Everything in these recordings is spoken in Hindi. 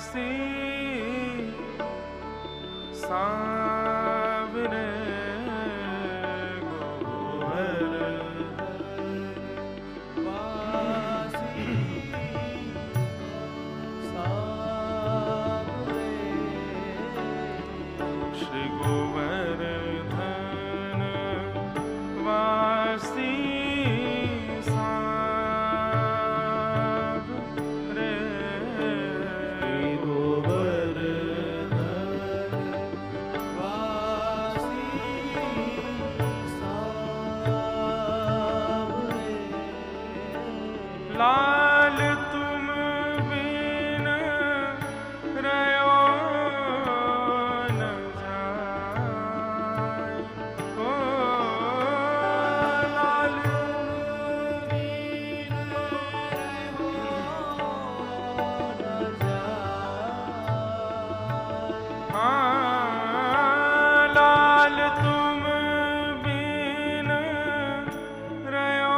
वासी सांवरे लाल तुम बिन रयो न जाए, ओ लाल तुम बिन रयो न जाए, हाँ लाल तुम बिन रयो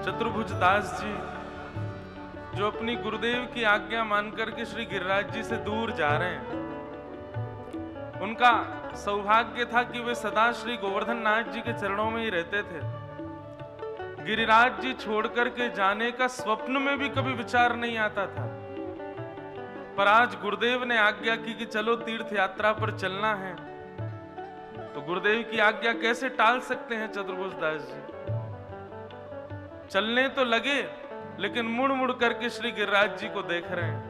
चतुर्भुज दास जी जो अपनी गुरुदेव की आज्ञा मानकर के श्री गिरिराज जी से दूर जा रहे हैं, उनका सौभाग्य था कि वे सदा श्री गोवर्धन नाथ जी के चरणों में ही रहते थे। गिरिराज जी छोड़कर के जाने का स्वप्न में भी कभी विचार नहीं आता था, पर आज गुरुदेव ने आज्ञा की कि चलो तीर्थ यात्रा पर चलना है, तो गुरुदेव की आज्ञा कैसे टाल सकते हैं चतुर्भुज दास जी। चलने तो लगे, लेकिन मुड़ मुड़ करके श्री गिरिराज जी को देख रहे हैं।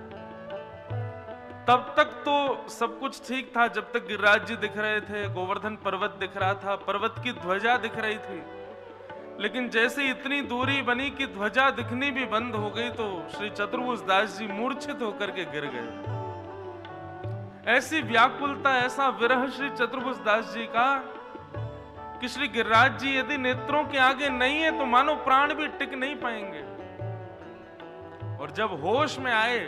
तब तक तो सब कुछ ठीक था, जब तक गिरिराज जी दिख रहे थे, गोवर्धन पर्वत दिख रहा था, पर्वत की ध्वजा दिख रही थी। लेकिन जैसे इतनी दूरी बनी कि ध्वजा दिखनी भी बंद हो गई, तो श्री चतुर्भुज दास जी मूर्छित होकर के गिर गए। ऐसी व्याकुलता, ऐसा विरह श्री चतुर्भुज दास जी का कि श्री गिरिराज जी यदि नेत्रों के आगे नहीं है तो मानो प्राण भी टिक नहीं पाएंगे। और जब होश में आए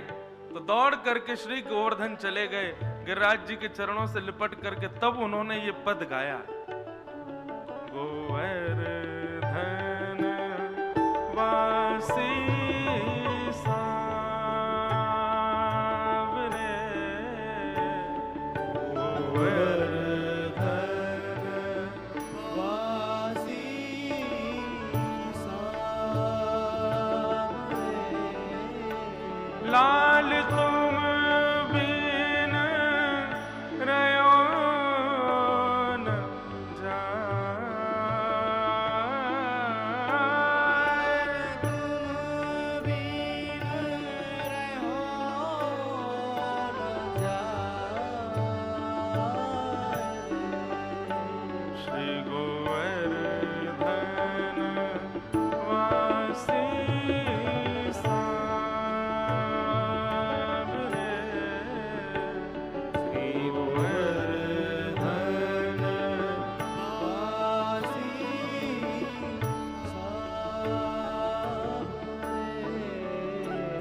तो दौड़ करके श्री गोवर्धन चले गए, गिरिराज जी के चरणों से लिपट करके तब उन्होंने ये पद गाया, गोवर्धन वासी सांवरे, गोवर्धन वासी सांवरे, लाल तुम बिन रयो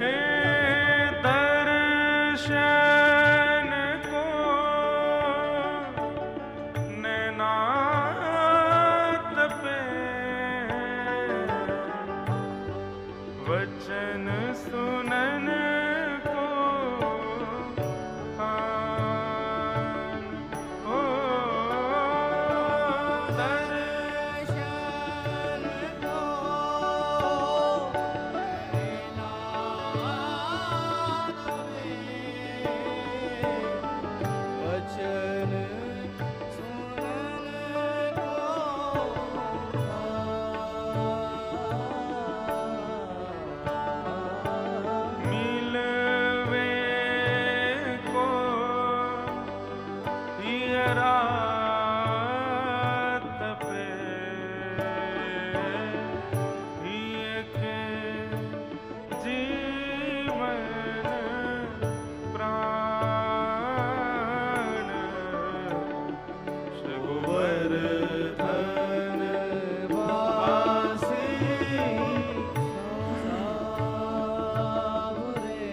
हे दर्शन को नैना तपे, वचन सुनन को कान हो, दर्शन को नैना तपे, वचन सुनन को मिलवे को हियरा तपे, हिय के जीवन प्राण, गोवर्धन वासी सावरे,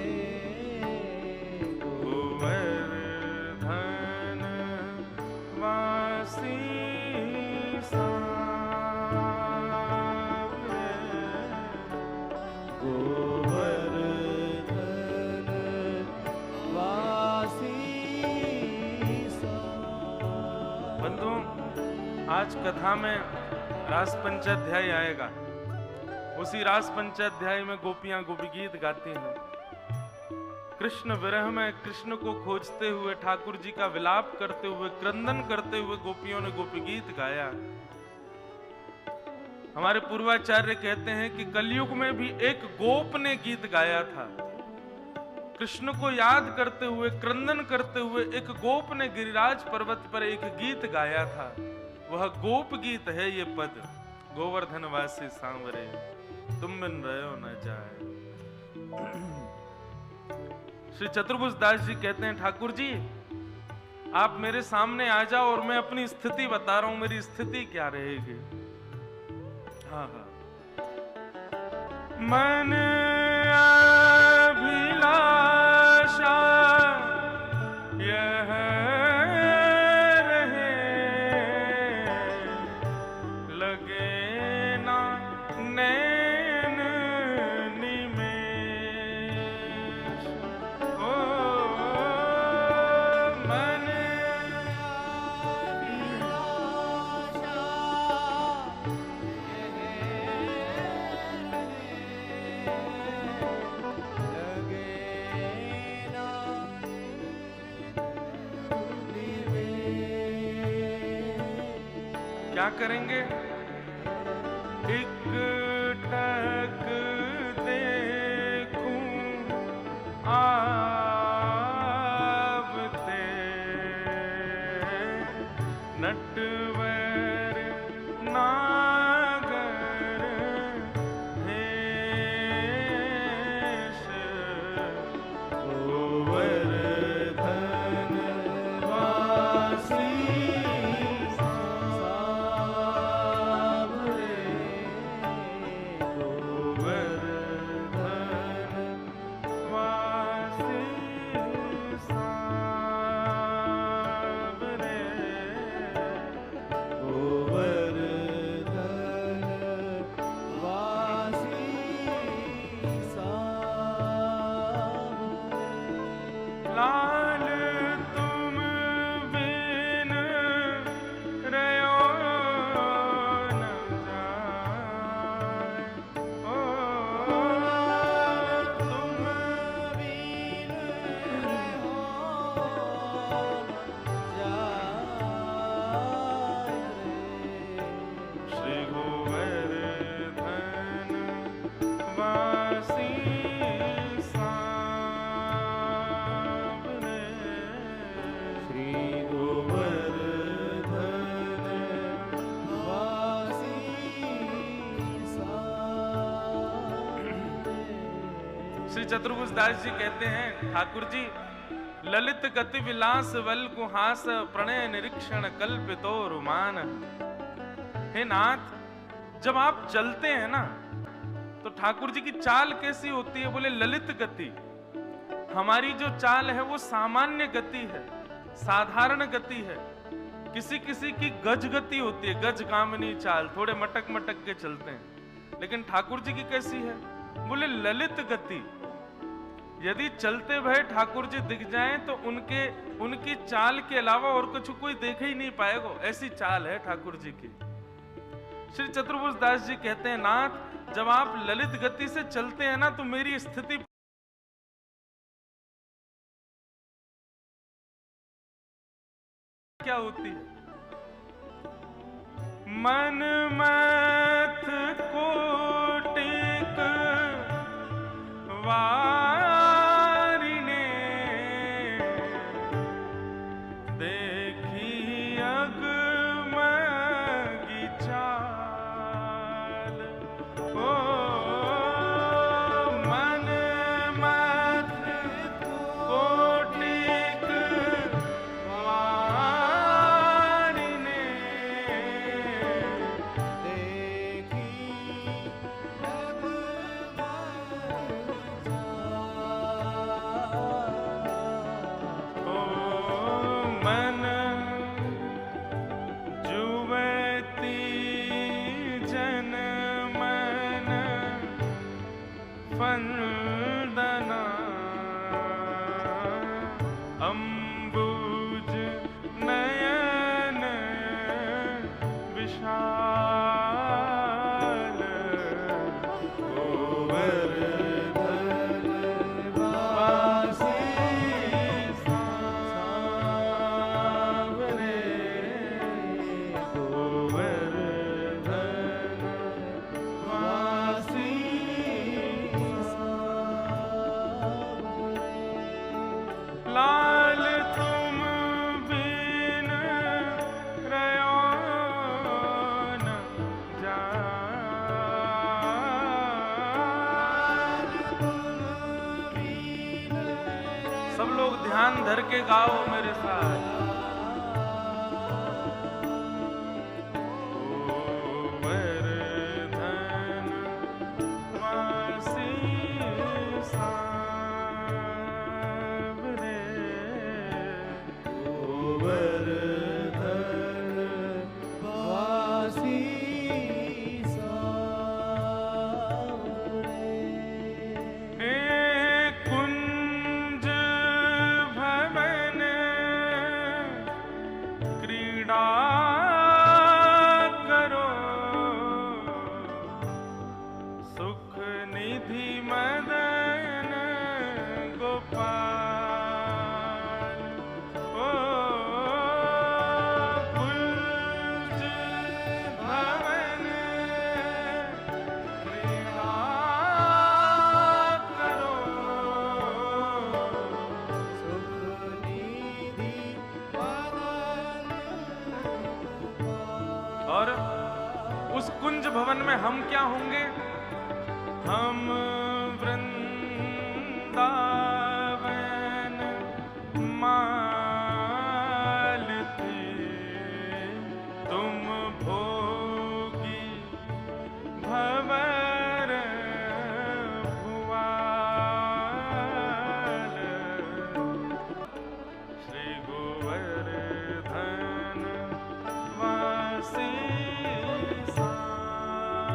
गोवर्धन वासी सावरे, गोवर्धन वासी सावरे। बंधुओं, आज कथा में रास पंचाध्याय आएगा। उसी रास पंचाध्याय में गोपियां गोपी गीत गाती हैं। कृष्ण विरह में कृष्ण को खोजते हुए, ठाकुर जी का विलाप करते हुए, क्रंदन करते हुए गोपियों ने गोपी गीत गाया। हमारे पूर्वाचार्य कहते हैं कि कलयुग में भी एक गोप ने गीत गाया था। कृष्ण को याद करते हुए, क्रंदन करते हुए एक गोप ने गिरिराज पर्वत पर एक गीत गाया था। वह गोप गीत है ये पद, गोवर्धन वासी सांवरे तुम बिन रहो न जाए। श्री चतुर्भुज दास जी कहते हैं, ठाकुर जी आप मेरे सामने आ जाओ और मैं अपनी स्थिति बता रहा हूं, मेरी स्थिति क्या रहेगी। हाँ हाँ, मन अभिलाषा यह रहे, लगे ना नैन निमेष, ओ मन क्या करेंगे? एक टक देखूं आवते, नटवर नागर भेष, गोवर्धन वासी लाल तुम बिन रहो न जाए, ओ तुम बिन रहो न जाए रे। श्री गोवर्धन वासी सांवरे, श्री गोवर्धन वासी सावरे। श्री चतुर्भुज दास जी कहते हैं, ठाकुर जी ललित गति विलास वल कुहास, प्रणय निरीक्षण कल्पितो रुमान। हे नाथ, जब आप चलते हैं ना तो ठाकुर जी की चाल कैसी होती है? बोले ललित गति। हमारी जो चाल है वो सामान्य गति है, साधारण गति है। किसी किसी की गज गति होती है, गज कामनी चाल, थोड़े मटक मटक के चलते हैं। लेकिन ठाकुर जी की कैसी है? बोले ललित गति। यदि चलते भय ठाकुर जी दिख जाएं तो उनकी चाल के अलावा और कुछ कोई देख ही नहीं पाएगा, ऐसी चाल है ठाकुर जी की। श्री चतुर्भुज दास जी कहते हैं, नाथ जब आप ललित गति से चलते हैं ना तो मेरी स्थिति क्या होती है? मन मत कोटिक वारिणे देखी अगमगी चाल। ओ मन मत कोटिक वारिणे मन जुवती जन मन फंदना अम्बुज नयन विशाल। गोवर्धन वासी सांवरे, गोवर्धन वासी लाल तुम बिन रयो न जान। सब लोग ध्यान धर के गाओ मेरे साथ। गोवर्धन वासी सांवरे, गोवर्धन वासी सांवरे। हे कुंज भवन क्रीड़ा करो, सुख निधि मदन गोपाल। ओ कुंज भवन क्रीड़ा करो, और उस कुंज भवन में हम क्या होंगे? हम वृंदावन मालती, तुम भोगी भवर भुआल। श्री गोवर्धन वासी सांवरे,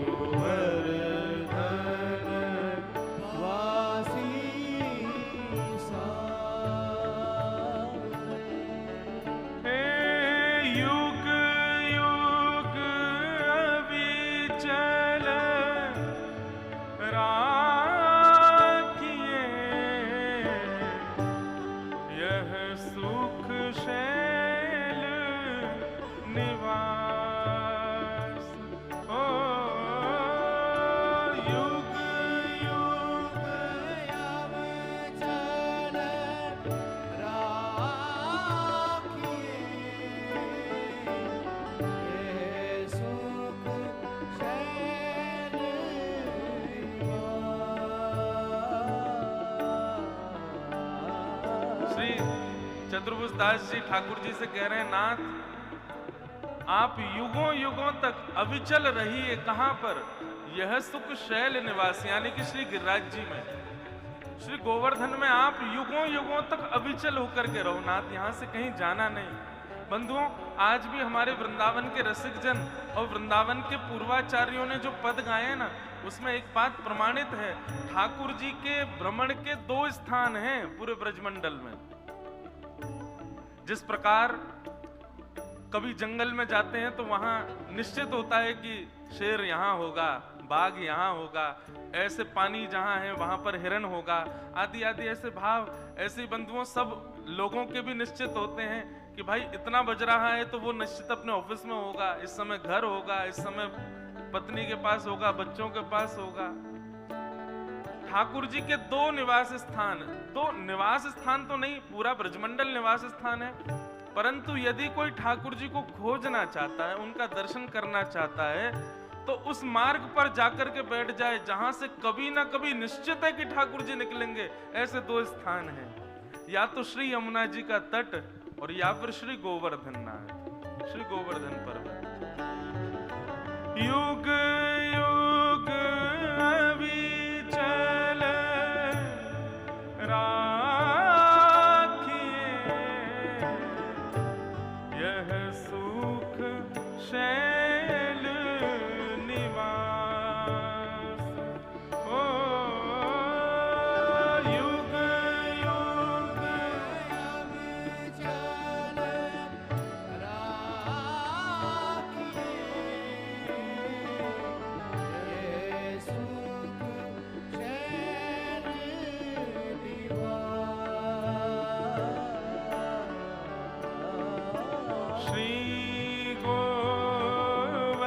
गोवर्धन वासी सांवरे। हे युग युग अविचल राखिए, यह सुख शैल निवास। ओ युग युग अविचल राखिए, ये सुख शैल निवास। श्री चतुर्भुज दास जी ठाकुर जी से कह रहे हैं, नाथ आप युगों युगों तक अविचल रहिए कहां पर, यह सुख शैल निवास, यानी कि श्री गिरिराज जी में, श्री गोवर्धन में आप युगों युगों तक अविचल होकर के रहो नाथ, यहां से कहीं जाना नहीं। बंधुओं, आज भी हमारे वृंदावन के रसिक जन और वृंदावन के पूर्वाचार्यों ने जो पद गाए ना, उसमें एक बात प्रमाणित है, ठाकुर जी के भ्रमण के 2 स्थान हैं पूरे ब्रजमंडल में। जिस प्रकार कभी जंगल में जाते हैं तो वहां निश्चित होता है कि शेर यहां होगा, बाघ यहां होगा, ऐसे पानी जहां है वहां पर हिरण होगा, आदि आदि ऐसे भाव, ऐसे बंधुओं सब लोगों के भी निश्चित होते हैं कि भाई इतना बज रहा है तो वो निश्चित अपने ऑफिस में होगा, इस समय घर होगा, इस समय पत्नी के पास होगा, बच्चों के पास होगा। ठाकुर जी के 2 निवास स्थान, 2 निवास स्थान तो नहीं, पूरा ब्रजमंडल निवास स्थान है, परंतु यदि कोई ठाकुर जी को खोजना चाहता है, उनका दर्शन करना चाहता है, तो उस मार्ग पर जाकर के बैठ जाए जहां से कभी ना कभी निश्चित है कि ठाकुर जी निकलेंगे। ऐसे 2 स्थान हैं, या तो श्री यमुना जी का तट और या फिर श्री गोवर्धन नाथ, श्री गोवर्धन पर्वत। युग युग अविचल राखिए, यह सुख शैल निवास। ओ युग युग अविचल राखिए, ये सुख शैल निवास। श्री गोवर्धन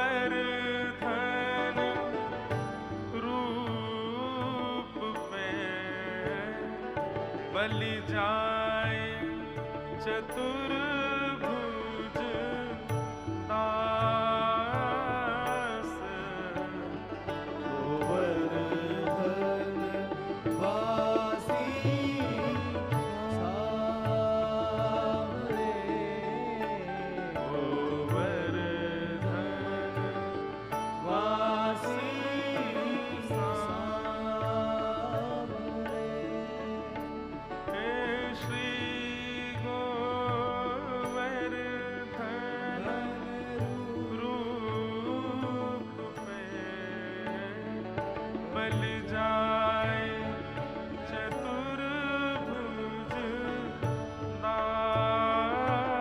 रूप पे बलि जाए चतुर्भुज दास। गोवर्धन वासी सामरे, गोवर्धन वासी सामरे। हे श्री गोवर्धन रूप पे बलि जाए चतुर्भुज दास।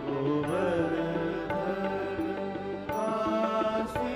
गोवर्धन वासी